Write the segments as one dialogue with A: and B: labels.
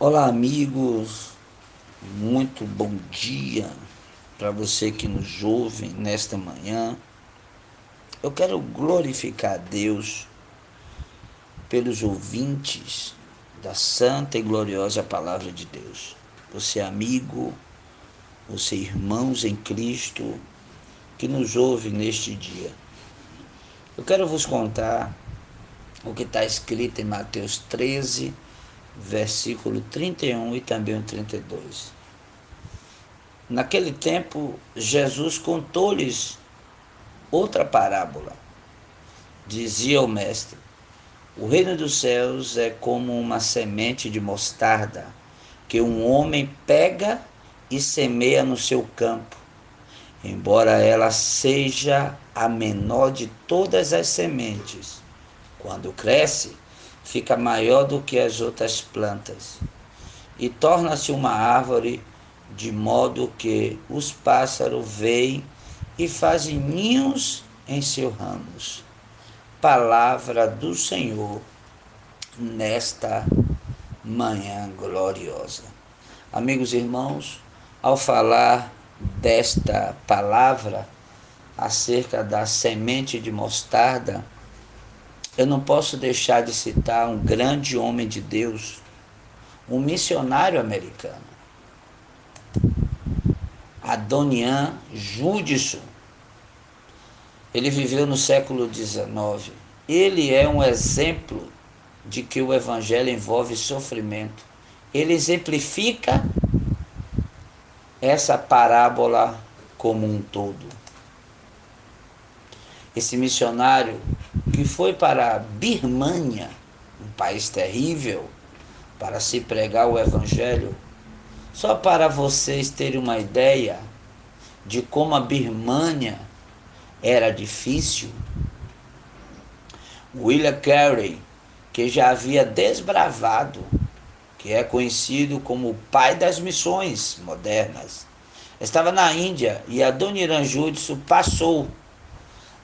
A: Olá, amigos, muito bom dia para você que nos ouve nesta manhã. Eu quero glorificar a Deus pelos ouvintes da santa e gloriosa palavra de Deus. Você, amigo, você, irmãos em Cristo, que nos ouve neste dia. Eu quero vos contar o que está escrito em Mateus 13, versículo 31 e também o 32. Naquele tempo, Jesus contou-lhes outra parábola. Dizia o mestre: o reino dos céus é como uma semente de mostarda que um homem pega e semeia no seu campo. Embora ela seja a menor de todas as sementes, quando cresce, fica maior do que as outras plantas e torna-se uma árvore, de modo que os pássaros veem e fazem ninhos em seus ramos. Palavra do Senhor nesta manhã gloriosa. Amigos e irmãos, ao falar desta palavra acerca da semente de mostarda, eu não posso deixar de citar um grande homem de Deus, um missionário americano, Adoniran Judson. Ele viveu no século XIX. Ele é um exemplo de que o evangelho envolve sofrimento. Ele exemplifica essa parábola como um todo. Esse missionário que foi para a Birmânia, um país terrível, para se pregar o evangelho, só para vocês terem uma ideia de como a Birmânia era difícil, William Carey, que já havia desbravado, que é conhecido como o pai das missões modernas, estava na Índia e Adoniran Judson passou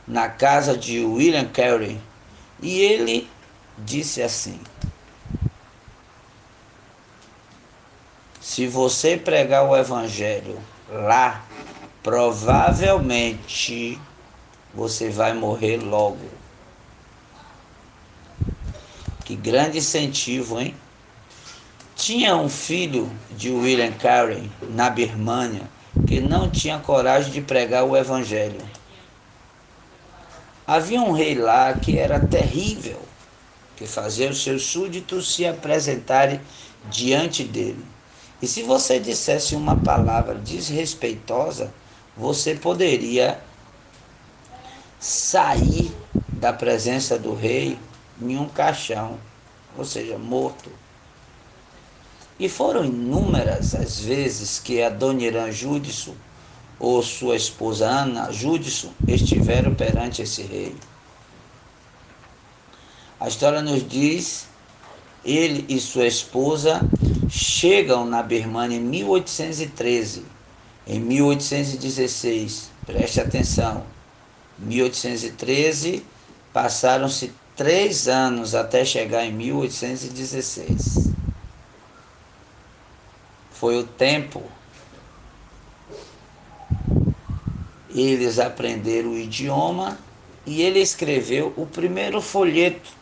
A: na casa de William Carey e ele disse assim: se você pregar o evangelho lá, provavelmente você vai morrer logo. Que grande incentivo, hein? Tinha um filho de William Carey na Birmânia que não tinha coragem de pregar o evangelho. Havia um rei lá que era terrível, que fazia os seus súditos se apresentarem diante dele. E se você dissesse uma palavra desrespeitosa, você poderia sair da presença do rei em um caixão, ou seja, morto. E foram inúmeras as vezes que Adoniran Judson ou sua esposa Ana Judson estiveram perante esse rei. A história nos diz, ele e sua esposa chegam na Birmânia em 1813. Em 1816, preste atenção, 1813, passaram-se 3 anos até chegar em 1816. Foi o tempo. Eles aprenderam o idioma e ele escreveu o primeiro folheto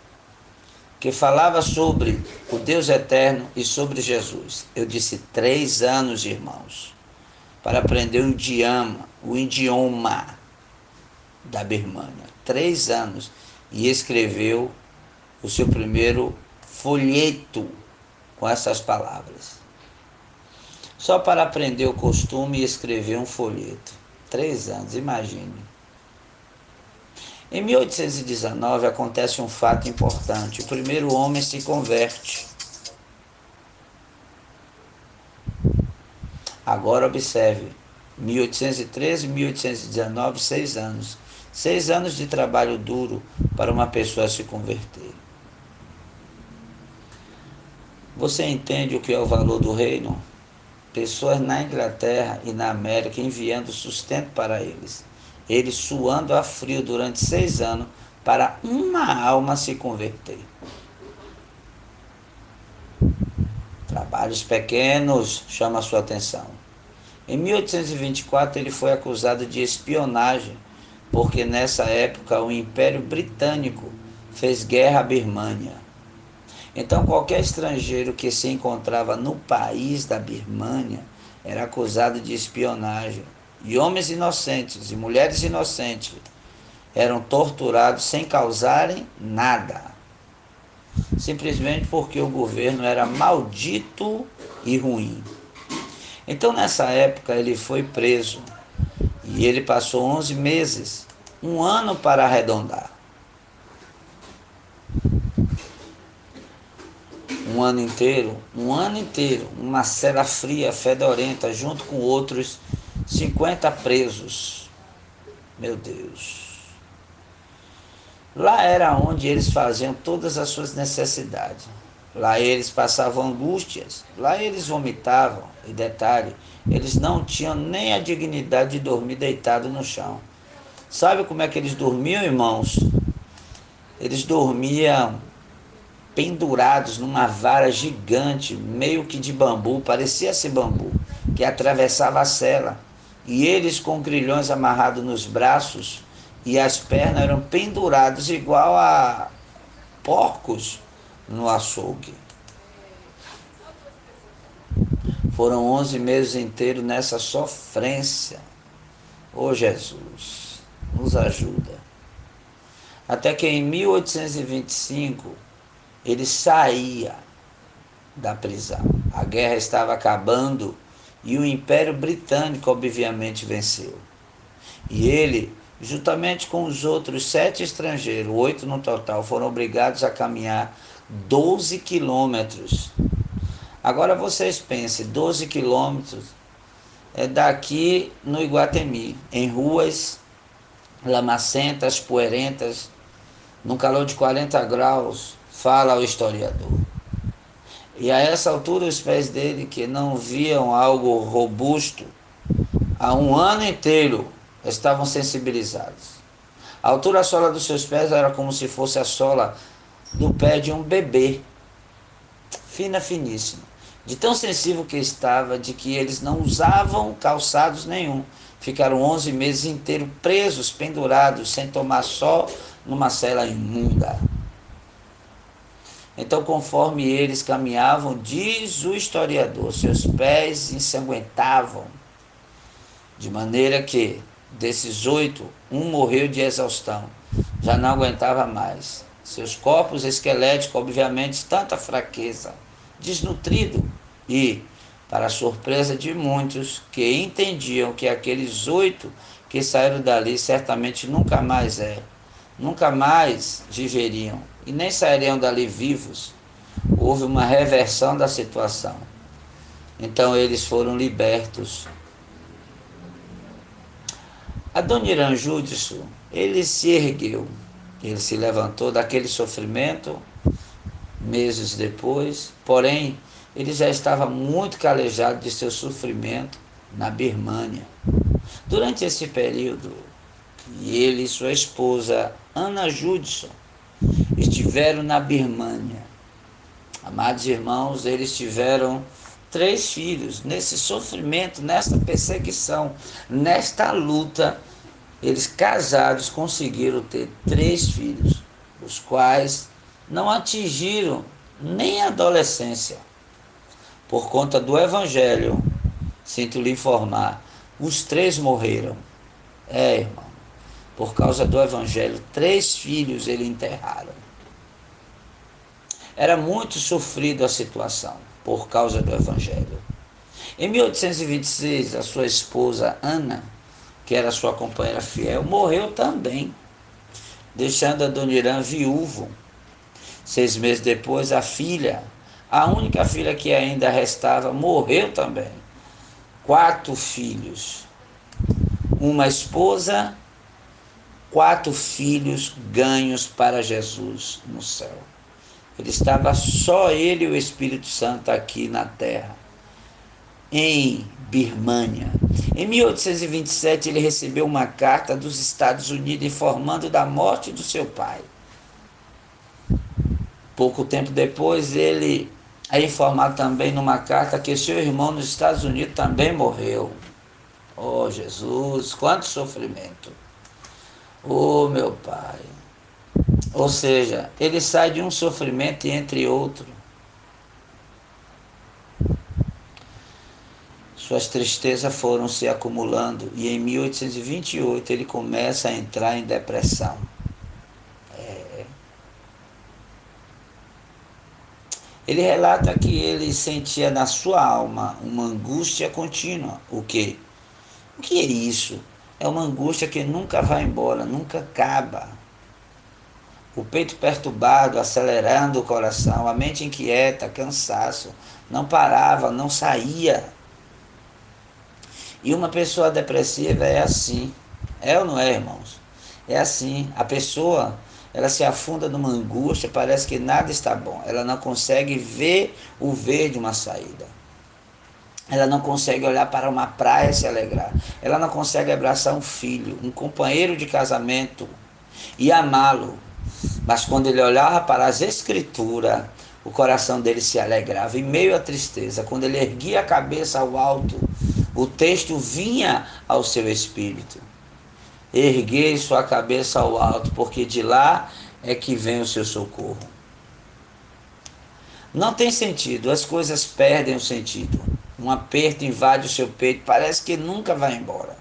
A: que falava sobre o Deus eterno e sobre Jesus. Eu disse 3 anos, irmãos, para aprender o idioma da Birmânia. 3 anos. E escreveu o seu primeiro folheto com essas palavras. Só para aprender o costume e escrever um folheto. 3 anos, imagine. Em 1819 acontece um fato importante. O primeiro homem se converte. Agora observe, 1813, 1819, 6 anos. 6 anos de trabalho duro para uma pessoa se converter. Você entende o que é o valor do reino? Pessoas na Inglaterra e na América enviando sustento para eles. Eles suando a frio durante 6 anos para uma alma se converter. Trabalhos pequenos chamam a sua atenção. Em 1824 ele foi acusado de espionagem, porque nessa época o Império Britânico fez guerra à Birmânia. Então qualquer estrangeiro que se encontrava no país da Birmânia era acusado de espionagem. E homens inocentes e mulheres inocentes eram torturados sem causarem nada, simplesmente porque o governo era maldito e ruim. Então nessa época ele foi preso e ele passou 11 meses, um ano para arredondar. Um ano inteiro, uma cela fria, fedorenta, junto com outros 50 presos. Meu Deus. Lá era onde eles faziam todas as suas necessidades. Lá eles passavam angústias, lá eles vomitavam. E detalhe, eles não tinham nem a dignidade de dormir deitado no chão. Sabe como é que eles dormiam, irmãos? Eles dormiam pendurados numa vara gigante, meio que de bambu, parecia ser bambu, que atravessava a cela. E eles com grilhões amarrados nos braços e as pernas eram pendurados igual a porcos no açougue. Foram 11 meses inteiros nessa sofrência. Ô Jesus, nos ajuda. Até que em 1825 ele saía da prisão. A guerra estava acabando e o Império Britânico obviamente venceu. E ele, juntamente com os outros 7 estrangeiros, 8 no total, foram obrigados a caminhar 12 quilômetros. Agora vocês pensem, 12 quilômetros é daqui no Iguatemi, em ruas lamacentas, poeirentas, num calor de 40 graus, fala o historiador. E a essa altura os pés dele, que não viam algo robusto, há um ano inteiro estavam sensibilizados. A altura da sola dos seus pés era como se fosse a sola do pé de um bebê, fina, finíssima. De tão sensível que estava, de que eles não usavam calçados nenhum. Ficaram 11 meses inteiros presos, pendurados, sem tomar sol, numa cela imunda. Então, conforme eles caminhavam, diz o historiador, seus pés ensanguentavam, de maneira que, desses 8, um morreu de exaustão, já não aguentava mais. Seus corpos esqueléticos, obviamente, tanta fraqueza, desnutrido e, para a surpresa de muitos, que entendiam que aqueles 8 que saíram dali certamente nunca mais viveriam e nem sairiam dali vivos, houve uma reversão da situação. Então eles foram libertos. Adoniran Judson, ele se ergueu, ele se levantou daquele sofrimento meses depois, porém ele já estava muito calejado de seu sofrimento na Birmânia. Durante esse período, ele e sua esposa Anna Judson estiveram na Birmânia. Amados irmãos, eles tiveram 3 filhos. Nesse sofrimento, nesta perseguição, nesta luta, eles casados conseguiram ter 3 filhos, os quais não atingiram nem a adolescência. Por conta do Evangelho, sinto lhe informar, os 3 morreram. Irmão, por causa do Evangelho, 3 filhos ele enterraram. Era muito sofrido a situação, por causa do Evangelho. Em 1826, a sua esposa Ana, que era sua companheira fiel, morreu também, deixando Adoniran viúvo. 6 meses depois, a filha, a única filha que ainda restava, morreu também. 4 filhos, uma esposa, 4 filhos ganhos para Jesus no céu. Ele estava só ele e o Espírito Santo aqui na terra, em Birmânia. Em 1827, ele recebeu uma carta dos Estados Unidos informando da morte do seu pai. Pouco tempo depois, ele É informado também numa carta que seu irmão nos Estados Unidos também morreu. Oh, Jesus, quanto sofrimento. Oh, meu Pai. Ou seja, ele sai de um sofrimento entre outro. Suas tristezas foram se acumulando e em 1828 ele começa a entrar em depressão. Ele relata que ele sentia na sua alma uma angústia contínua. O quê? O que é isso? É uma angústia que nunca vai embora, nunca acaba. O peito perturbado, acelerando o coração, a mente inquieta, cansaço, não parava, não saía. E uma pessoa depressiva é assim. É ou não é, irmãos? É assim. A pessoa, ela se afunda numa angústia, parece que nada está bom. Ela não consegue ver o verde uma saída. Ela não consegue olhar para uma praia e se alegrar. Ela não consegue abraçar um filho, um companheiro de casamento e amá-lo. Mas quando ele olhava para as escrituras, o coração dele se alegrava. Em meio à tristeza, quando ele erguia a cabeça ao alto, o texto vinha ao seu espírito. Erguei sua cabeça ao alto, porque de lá é que vem o seu socorro. Não tem sentido, as coisas perdem o sentido. Um aperto invade o seu peito, parece que nunca vai embora.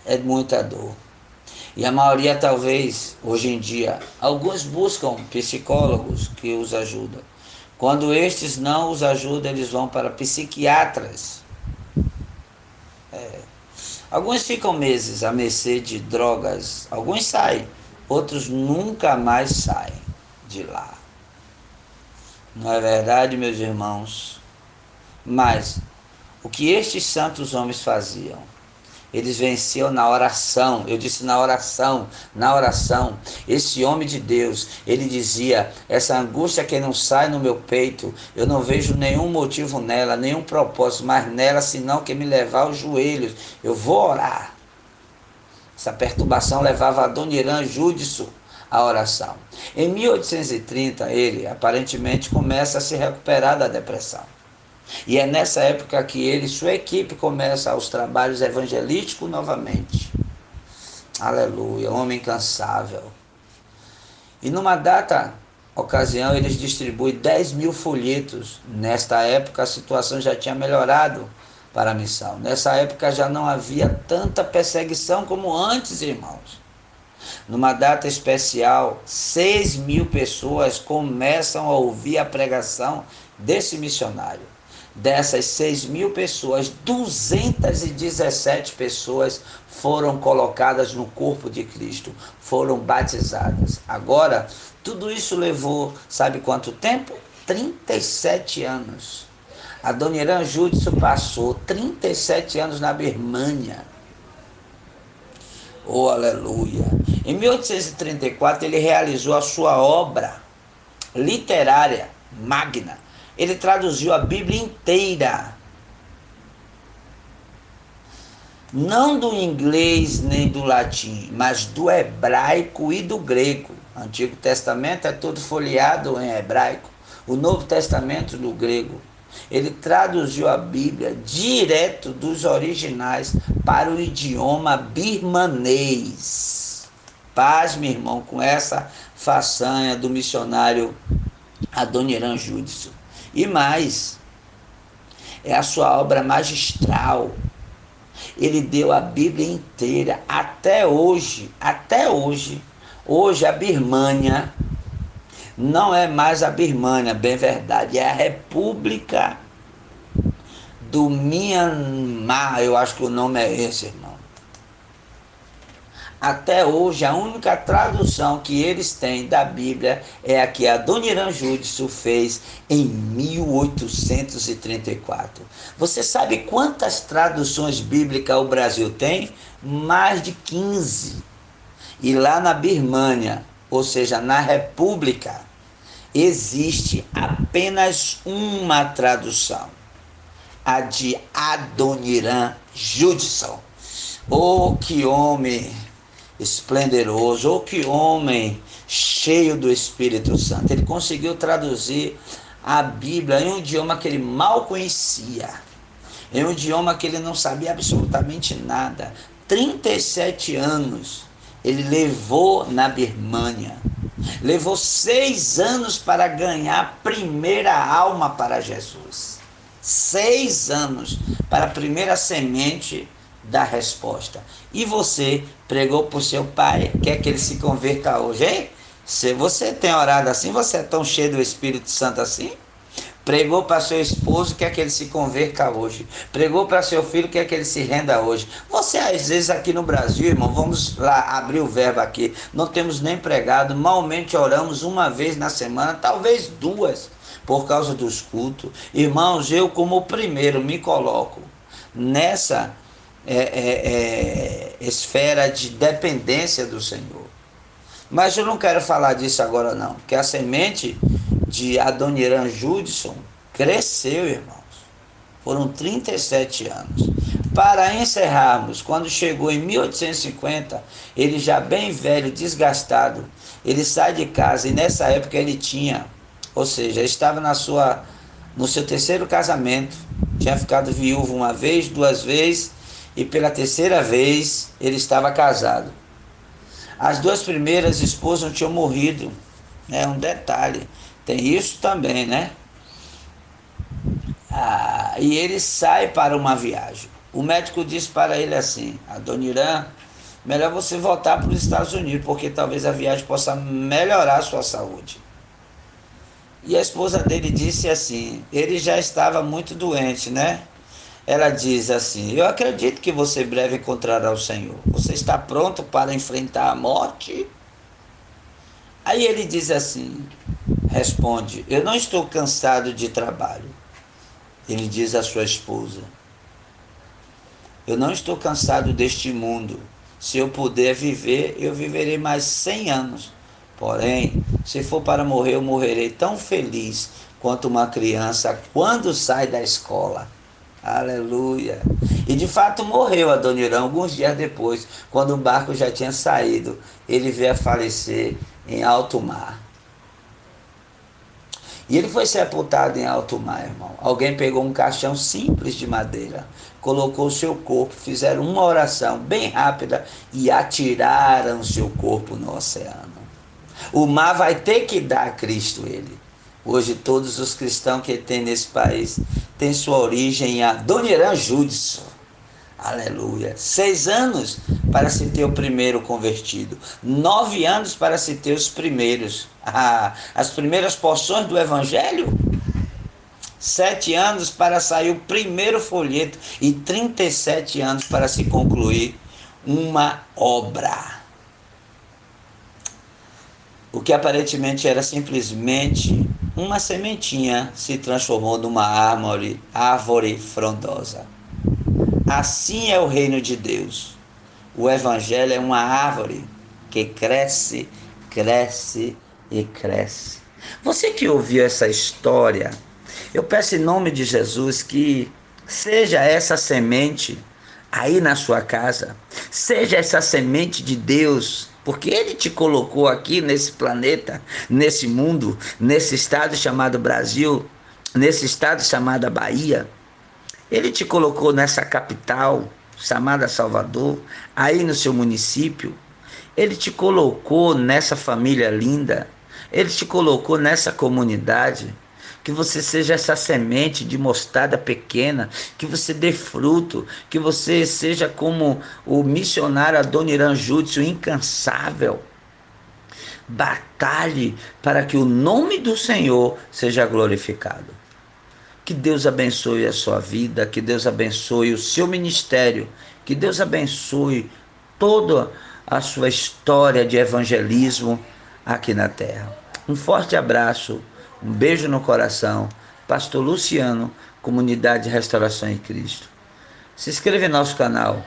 A: É muita dor. E a maioria, talvez, hoje em dia, alguns buscam psicólogos que os ajudam. Quando estes não os ajudam, eles vão para psiquiatras. Alguns ficam meses à mercê de drogas, alguns saem, outros nunca mais saem de lá. Não é verdade, meus irmãos? Mas o que estes santos homens faziam? Eles venciam na oração. Eu disse na oração, na oração. Esse homem de Deus, ele dizia: essa angústia que não sai no meu peito, eu não vejo nenhum motivo nela, nenhum propósito mais nela, senão que me levar aos joelhos. Eu vou orar. Essa perturbação levava a Dona Irã Júdice à oração. Em 1830, ele aparentemente começa a se recuperar da depressão. E é nessa época que ele e sua equipe começam os trabalhos evangelísticos novamente. Aleluia, homem incansável. E numa data, ocasião, eles distribuem 10.000 folhetos. Nesta época a situação já tinha melhorado para a missão. Nessa época já não havia tanta perseguição como antes, irmãos. Numa data especial, 6.000 pessoas começam a ouvir a pregação desse missionário. Dessas 6.000 pessoas, 217 pessoas foram colocadas no corpo de Cristo, foram batizadas. Agora, tudo isso levou, sabe quanto tempo? 37 anos. A Dona Irã Júdice passou 37 anos na Birmânia. Oh, aleluia! Em 1834, ele realizou a sua obra literária magna. Ele traduziu a Bíblia inteira. Não do inglês nem do latim, mas do hebraico e do grego. O Antigo Testamento é todo folheado em hebraico. O Novo Testamento do grego. Ele traduziu a Bíblia direto dos originais para o idioma birmanês. Paz, meu irmão, com essa façanha do missionário Adoniran Júdice. E mais, é a sua obra magistral. Ele deu a Bíblia inteira até hoje. Hoje a Birmânia não é mais a Birmânia, bem verdade, é a República do Myanmar. Eu acho que o nome é esse, irmão. Até hoje, a única tradução que eles têm da Bíblia é a que a Dona Irã Júdice fez em 1834. Você sabe quantas traduções bíblicas o Brasil tem? Mais de 15. E lá na Birmânia, ou seja, na República, existe apenas uma tradução, a de Adoniran Júdice. Oh, que homem esplendoroso, oh, que homem cheio do Espírito Santo. Ele conseguiu traduzir a Bíblia em um idioma que ele mal conhecia, em um idioma que ele não sabia absolutamente nada. 37 anos ele levou na Birmânia. Levou 6 anos para ganhar a primeira alma para Jesus. 6 anos para a primeira semente da resposta. E você pregou para o seu pai, quer que ele se converta hoje, hein? Se você tem orado assim, você é tão cheio do Espírito Santo assim? Pregou para seu esposo, quer que ele se converta hoje. Pregou para seu filho, quer que ele se renda hoje. Você, às vezes, aqui no Brasil, irmão, vamos lá abrir o verbo aqui. Não temos nem pregado, malmente oramos uma vez na semana, talvez 2, por causa dos cultos. Irmãos, eu como o primeiro me coloco nessa esfera de dependência do Senhor. Mas eu não quero falar disso agora não, porque a semente de Adoniran Judson cresceu, irmãos. Foram 37 anos. Para encerrarmos, quando chegou em 1850, ele já bem velho, desgastado, ele sai de casa e nessa época ele tinha, ou seja, estava no seu terceiro casamento, tinha ficado viúvo uma vez, 2 vezes e pela terceira vez ele estava casado. As 2 primeiras esposas não tinham morrido, é um detalhe. Tem isso também, né? E ele sai para uma viagem. O médico disse para ele assim: Adoniran, melhor você voltar para os Estados Unidos, porque talvez a viagem possa melhorar a sua saúde. E a esposa dele disse assim, ele já estava muito doente, né? Ela diz assim: eu acredito que você breve encontrará o Senhor. Você está pronto para enfrentar a morte? Aí ele diz assim, responde: eu não estou cansado de trabalho. Ele diz à sua esposa: eu não estou cansado deste mundo. Se eu puder viver, eu viverei mais 100 anos. Porém, se for para morrer, eu morrerei tão feliz quanto uma criança quando sai da escola. Aleluia. E de fato morreu Adoniran alguns dias depois, quando o barco já tinha saído. Ele veio a falecer em alto mar. E ele foi sepultado em alto mar, irmão. Alguém pegou um caixão simples de madeira, colocou o seu corpo, fizeram uma oração bem rápida e atiraram o seu corpo no oceano. O mar vai ter que dar a Cristo ele. Hoje todos os cristãos que tem nesse país têm sua origem em Adoniran Judson. Aleluia. 6 anos para se ter o primeiro convertido. 9 anos para se ter os primeiros. As primeiras porções do Evangelho. 7 anos para sair o primeiro folheto. E 37 anos para se concluir uma obra. O que aparentemente era simplesmente uma sementinha se transformou numa árvore frondosa. Assim é o reino de Deus. O Evangelho é uma árvore que cresce, cresce e cresce. Você que ouviu essa história, eu peço em nome de Jesus que seja essa semente aí na sua casa, seja essa semente de Deus, porque Ele te colocou aqui nesse planeta, nesse mundo, nesse estado chamado Brasil, nesse estado chamado Bahia. Ele te colocou nessa capital chamada Salvador, aí no seu município. Ele te colocou nessa família linda. Ele te colocou nessa comunidade. Que você seja essa semente de mostarda pequena, que você dê fruto, que você seja como o missionário Adoniran Judson, incansável. Batalhe para que o nome do Senhor seja glorificado. Que Deus abençoe a sua vida, que Deus abençoe o seu ministério, que Deus abençoe toda a sua história de evangelismo aqui na terra. Um forte abraço, um beijo no coração. Pastor Luciano, Comunidade de Restauração em Cristo. Se inscreva em nosso canal,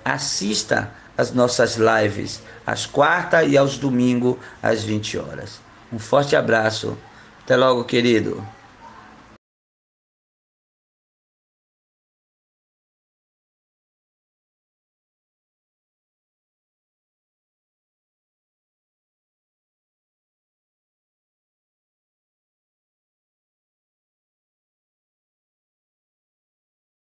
A: assista as nossas lives às quartas e aos domingos às 20 horas. Um forte abraço, até logo, querido.